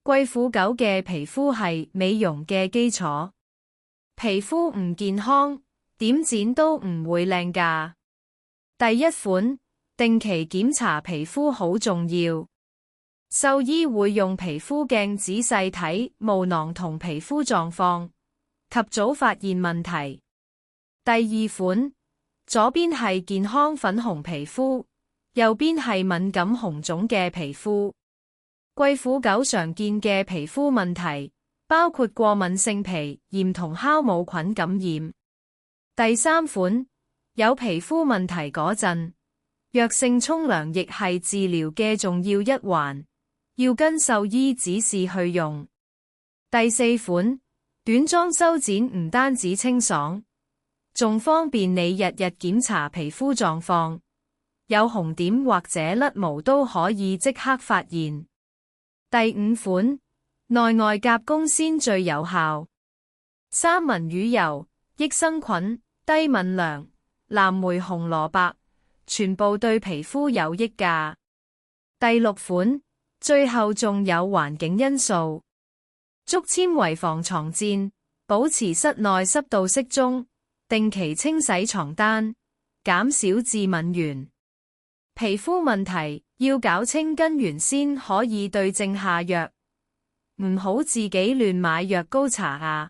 貴婦狗嘅皮膚係美容嘅基礎，皮膚唔健康，點剪都唔會靚㗎。第一款，定期檢查皮膚好重要。獸醫會用皮膚鏡仔細睇毛囊同皮膚狀況，及早發現問題。第二款，左邊係健康粉紅皮膚，右邊係敏感紅腫嘅皮膚。貴婦狗常見嘅皮膚問題包括過敏性皮炎同酵母菌感染。第三款，有皮膚問題嗰陣，藥性沖涼亦係治療嘅重要一環，要跟獸醫指示去用。第四款，短裝修剪唔單止清爽，仲方便你日日檢查皮膚狀況，有紅點或者甩毛都可以即刻發現。第五款，內外夾攻鮮最有效。三文魚油、益生菌、低敏良、藍莓紅蘿蔔，全部對皮膚有益㗎。第六款，最後仲有環境因素。竹纖維防床墊，保持室內濕度適中，定期清洗床單，減少致敏源。皮膚問題要搞清根源先可以對症下藥，唔好自己亂買藥膏搽啊。